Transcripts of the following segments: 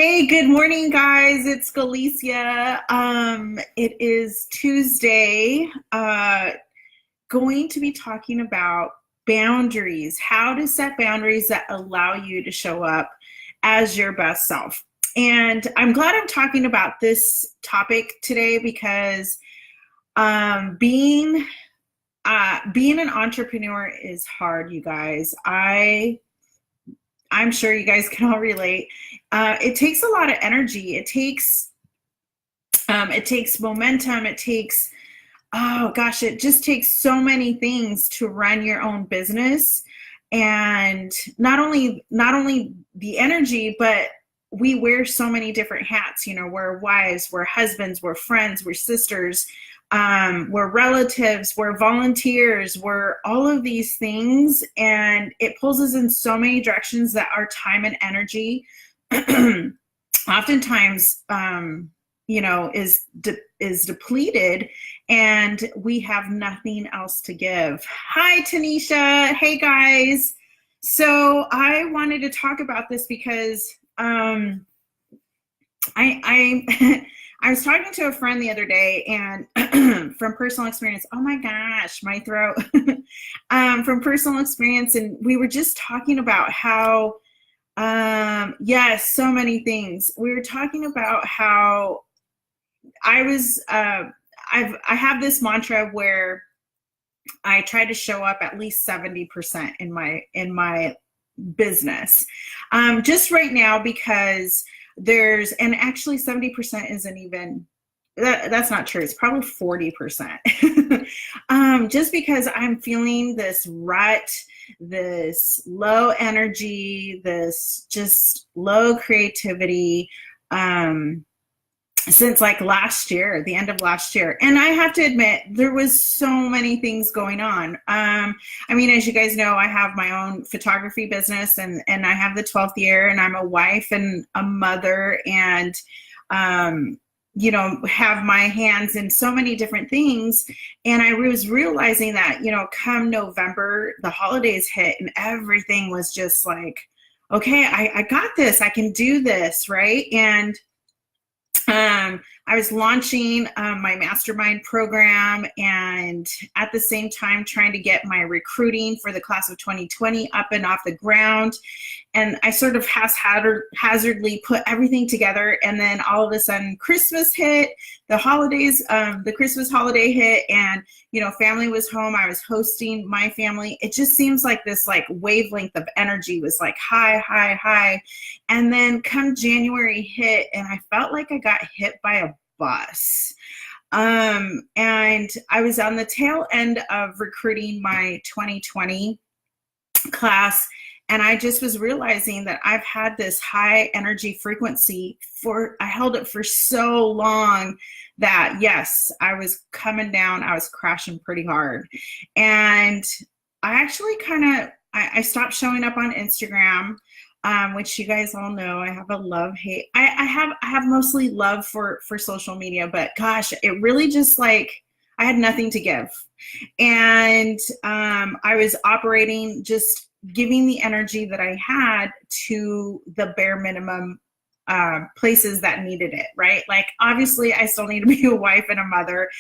Hey, good morning, guys. It's Galicia. It is Tuesday. Going to be talking about boundaries, how to set boundaries that allow you to show up as your best self. And I'm glad I'm talking about this topic today because being an entrepreneur is hard, you guys. I'm sure you guys can all relate. It takes a lot of energy. It takes momentum. It takes, oh gosh, it just takes so many things to run your own business. And not only the energy, but we wear so many different hats. You know, we're wives, we're husbands, we're friends, we're sisters, we're relatives, we're volunteers, we're all of these things, and it pulls us in so many directions that our time and energy oftentimes is depleted, and we have nothing else to give. Hi, Tanisha. Hey, guys. So I wanted to talk about this because I I was talking to a friend the other day, and from personal experience, oh my gosh, my throat, from personal experience, and we were just talking about how, yes, so many things. We were talking about how I was, I have this mantra where I try to show up at least 70% in my business. Just right now, because and actually 70% isn't even, that's not true. It's probably 40%. Just because I'm feeling this rut, this low energy, this just low creativity, since like last year, the end of last year. And I have to admit, there was so many things going on. I mean, as you guys know, I have my own photography business, and I have the 12th year, and I'm a wife and a mother, and, have my hands in so many different things. And I was realizing that, come November, the holidays hit, and everything was just like, okay, I got this, I can do this, right? And I was launching my mastermind program, and at the same time trying to get my recruiting for the class of 2020 up and off the ground. And I sort of haphazardly put everything together, and then all of a sudden Christmas hit, the holidays, the Christmas holiday hit, and family was home. I was hosting my family. It just seems like this like wavelength of energy was like high, high, high. And then come January hit, and I felt like I got hit by a bus. And I was on the tail end of recruiting my 2020 class, and I just was realizing that I've had this high energy frequency I held it for so long that, yes, I was coming down, I was crashing pretty hard. And I actually I stopped showing up on Instagram, which you guys all know I have a love-hate. I have mostly love for social media, but gosh, it really just like, I had nothing to give. And I was operating, just giving the energy that I had to the bare minimum places that needed it, right? Like, obviously, I still need to be a wife and a mother.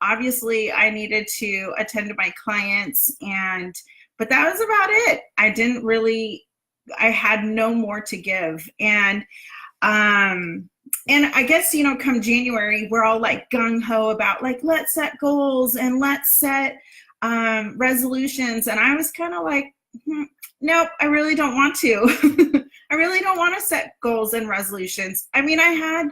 Obviously, I needed to attend to my clients, but that was about it. I had no more to give. And I guess, come January, we're all like gung-ho about like, let's set goals and let's set resolutions. And I was kind of like, nope, I really don't want to. I really don't want to set goals and resolutions. I mean, I had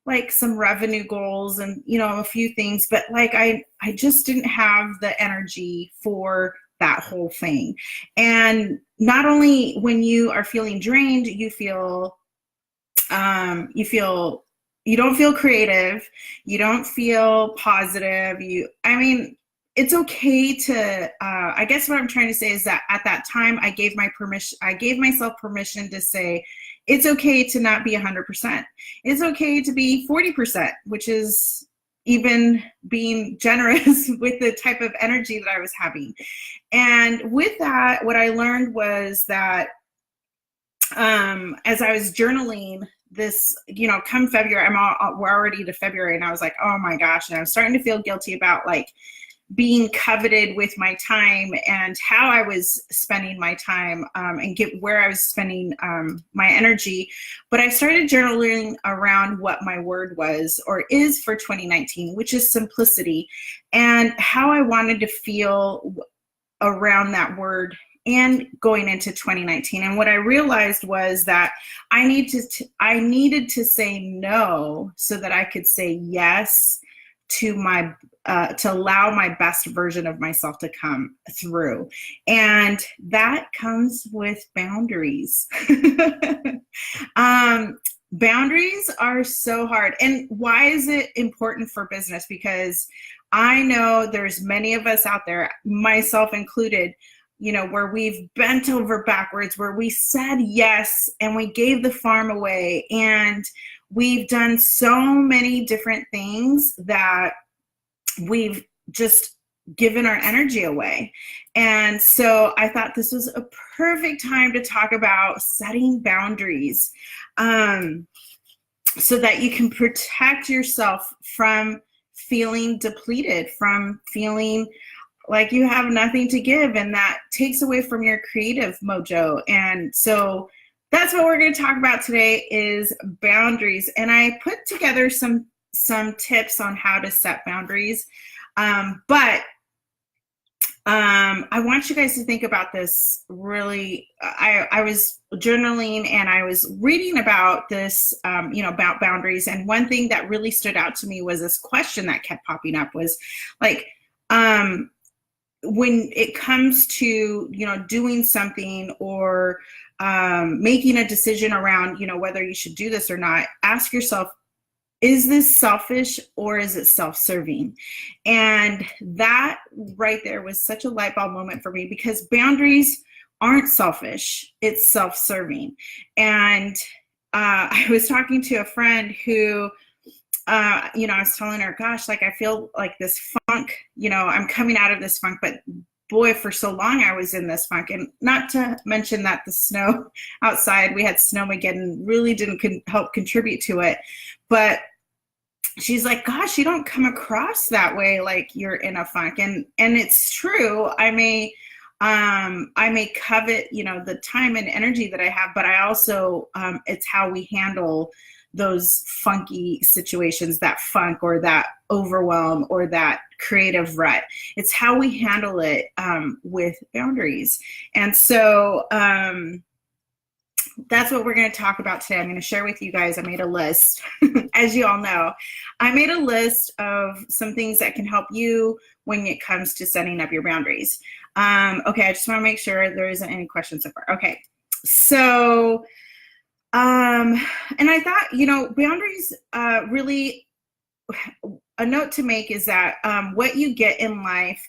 like some revenue goals and, a few things, but like, I just didn't have the energy for that whole thing. And not only when you are feeling drained, you don't feel creative, you don't feel positive. It's okay to, I guess what I'm trying to say is that at that time I gave myself permission to say, it's okay to not be 100%. It's okay to be 40%, which is even being generous with the type of energy that I was having. And with that, what I learned was that as I was journaling this, come February, we're already to February, and I was like, oh my gosh, and I was starting to feel guilty about like being coveted with my time and how I was spending my time, and where I was spending my energy. But I started journaling around what my word was or is for 2019, which is simplicity, and how I wanted to feel around that word and going into 2019. And what I realized was that I needed to say no so that I could say yes to to allow my best version of myself to come through. And that comes with boundaries. Boundaries are so hard. And why is it important for business? Because I know there's many of us out there, myself included, where we've bent over backwards, where we said yes and we gave the farm away, and we've done so many different things that we've just given our energy away. And so I thought this was a perfect time to talk about setting boundaries, so that you can protect yourself from feeling depleted, from feeling like you have nothing to give, and that takes away from your creative mojo. And so that's what we're going to talk about today, is boundaries. And I put together some tips on how to set boundaries. But I want you guys to think about this really. I was journaling and I was reading about this, about boundaries. And one thing that really stood out to me was this question that kept popping up was like, when it comes to, doing something or making a decision around, whether you should do this or not, ask yourself, is this selfish or is it self-serving? And that right there was such a light bulb moment for me, because boundaries aren't selfish, it's self-serving. And I was talking to a friend who, I was telling her, gosh, like I feel like this funk, I'm coming out of this funk, but boy, for so long I was in this funk. And not to mention that the snow outside, we had Snowmageddon, really didn't help contribute to it. But she's like, gosh, you don't come across that way, like you're in a funk. And it's true. I may covet, the time and energy that I have, but I also, it's how we handle those funky situations, that funk or that overwhelm or that creative rut. It's how we handle it with boundaries. And so that's what we're going to talk about today. I'm going to share with you guys, I made a list. As you all know, I made a list of some things that can help you when it comes to setting up your boundaries. Okay, I just want to make sure there isn't any questions so far. Okay, so and I thought, boundaries, really, a note to make is that what you get in life,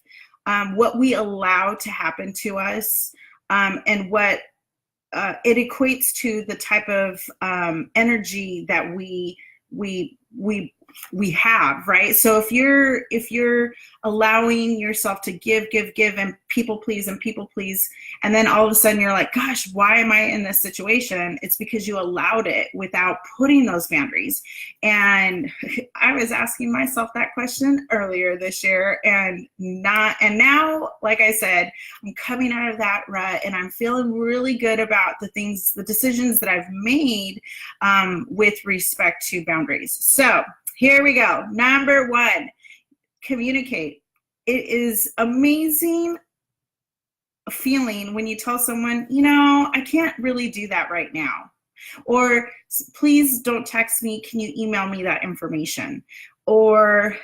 what we allow to happen to us, and what it equates to the type of energy that we have, right? So if you're allowing yourself to give and people please, and then all of a sudden you're like, gosh, why am I in this situation? It's because you allowed it without putting those boundaries. And I was asking myself that question earlier this year, and now, like I said, I'm coming out of that rut and I'm feeling really good about the decisions that I've made with respect to boundaries. So here we go. Number one, communicate. It is amazing feeling when you tell someone, I can't really do that right now. Or please don't text me. Can you email me that information? Or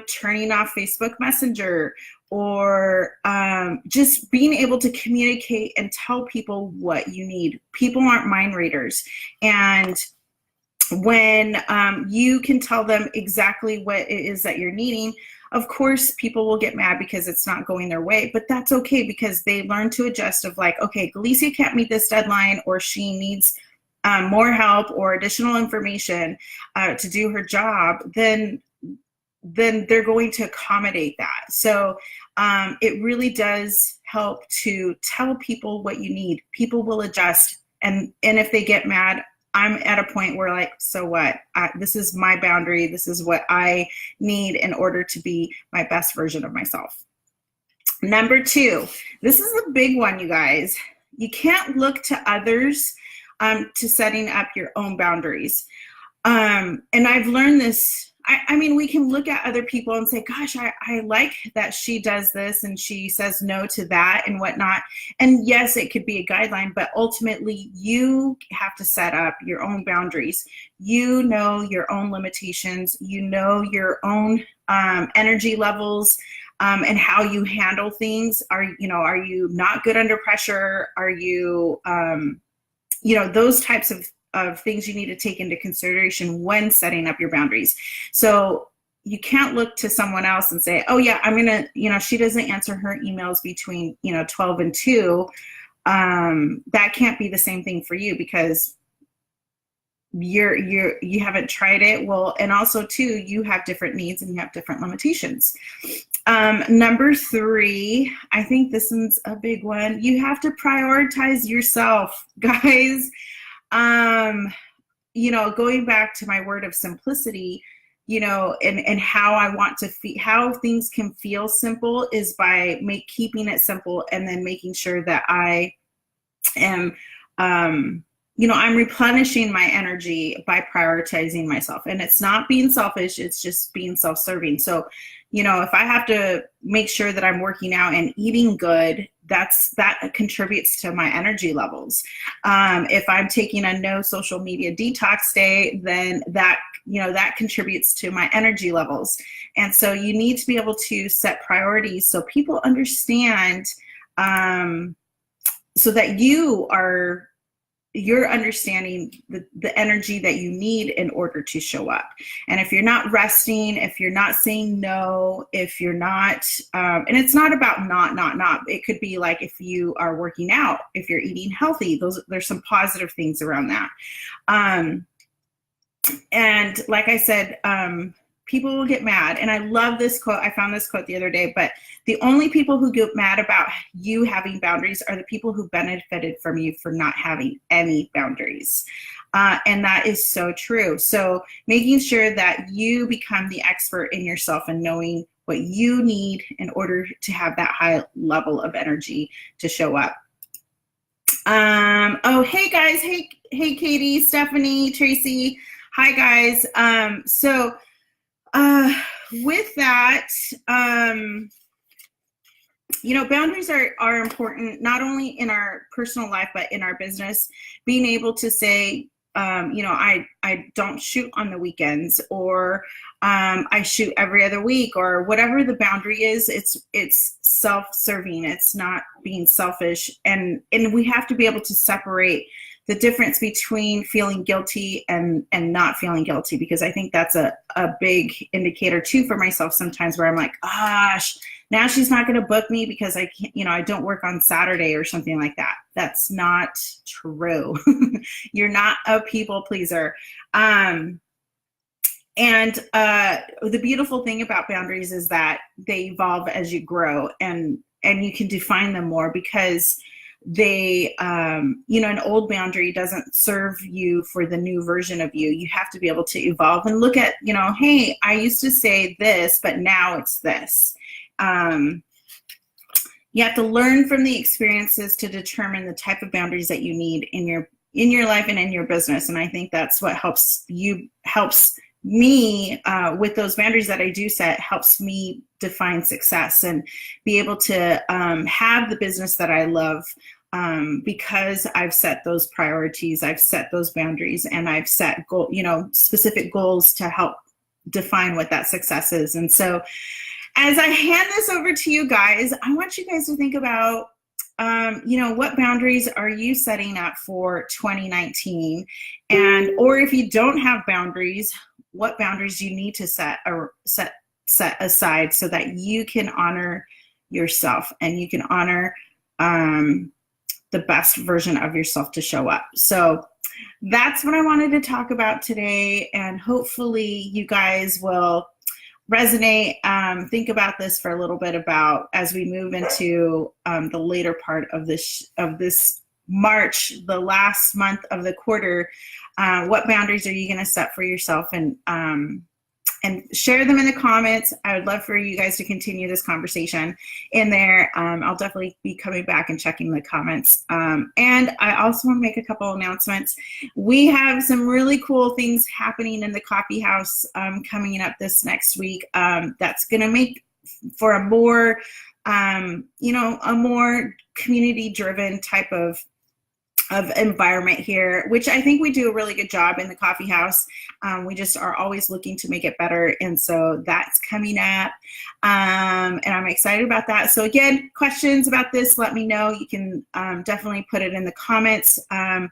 turning off Facebook Messenger, or just being able to communicate and tell people what you need. People aren't mind readers. And when you can tell them exactly what it is that you're needing, of course, people will get mad because it's not going their way, but that's okay, because they learn to adjust of like, okay, Galicia can't meet this deadline, or she needs more help or additional information to do her job, then they're going to accommodate that. So it really does help to tell people what you need. People will adjust. And if they get mad, I'm at a point where like, so what? This is my boundary. This is what I need in order to be my best version of myself. Number 2, this is a big one, you guys. You can't look to others to setting up your own boundaries. And I've learned this. I mean, we can look at other people and say, gosh, I like that she does this and she says no to that and whatnot. And yes, it could be a guideline, but ultimately you have to set up your own boundaries. You know your own limitations. You know your own energy levels. And how you handle things. Are you not good under pressure? Are you, those types of things you need to take into consideration when setting up your boundaries. So you can't look to someone else and say, oh yeah, I'm going to, she doesn't answer her emails between, 12 and 2. That can't be the same thing for you because you haven't tried it. Well, and also too, you have different needs and you have different limitations. Number 3, I think this one's a big one. You have to prioritize yourself, guys. Going back to my word of simplicity, and how I want to how things can feel simple is by keeping it simple and then making sure that I am, I'm replenishing my energy by prioritizing myself. And it's not being selfish, it's just being self-serving. So, if I have to make sure that I'm working out and eating good, that contributes to my energy levels. If I'm taking a no social media detox day, then that contributes to my energy levels. And so you need to be able to set priorities so people understand, so that you're understanding the energy that you need in order to show up. And if you're not resting, if you're not saying no, if you're not, and it's not about not, it could be like if you are working out, if you're eating healthy, there's some positive things around that. And like I said, people will get mad. And I love this quote. I found this quote the other day, but the only people who get mad about you having boundaries are the people who benefited from you for not having any boundaries. And that is so true. So making sure that you become the expert in yourself and knowing what you need in order to have that high level of energy to show up. Oh, hey guys. Hey, Katie, Stephanie, Tracy. Hi guys. With that, boundaries are important, not only in our personal life, but in our business. Being able to say, I don't shoot on the weekends, or I shoot every other week, or whatever the boundary is. It's self-serving. It's not being selfish. And we have to be able to separate the difference between feeling guilty and not feeling guilty, because I think that's a big indicator too for myself sometimes, where I'm like, gosh, now she's not going to book me because I can't, I don't work on Saturday or something like that. That's not true. You're not a people pleaser. And the beautiful thing about boundaries is that they evolve as you grow, and you can define them more, because they, an old boundary doesn't serve you for the new version of you. You have to be able to evolve and look at, hey, I used to say this, but now it's this. You have to learn from the experiences to determine the type of boundaries that you need in your life and in your business. And I think that's what helps me with those boundaries that I do set, helps me define success and be able to have the business that I love, because I've set those priorities, I've set those boundaries, and I've set specific goals to help define what that success is. And so as I hand this over to you guys, I want you guys to think about what boundaries are you setting up for 2019? Or if you don't have boundaries, what boundaries do you need to set aside so that you can honor yourself and you can honor the best version of yourself to show up. So that's what I wanted to talk about today, and hopefully you guys will resonate. Think about this for a little bit about as we move into the later part of this March, the last month of the quarter, what boundaries are you going to set for yourself? And share them in the comments. I would love for you guys to continue this conversation in there. I'll definitely be coming back and checking the comments. And I also want to make a couple announcements. We have some really cool things happening in the coffee house coming up this next week. That's going to make for a more, a more community-driven type of environment here, which I think we do a really good job in the coffee house. We just are always looking to make it better. And so that's coming up. And I'm excited about that. So again, questions about this, let me know. You can definitely put it in the comments. And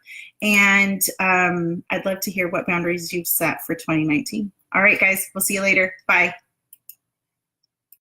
I'd love to hear what boundaries you've set for 2019. All right, guys, we'll see you later. Bye.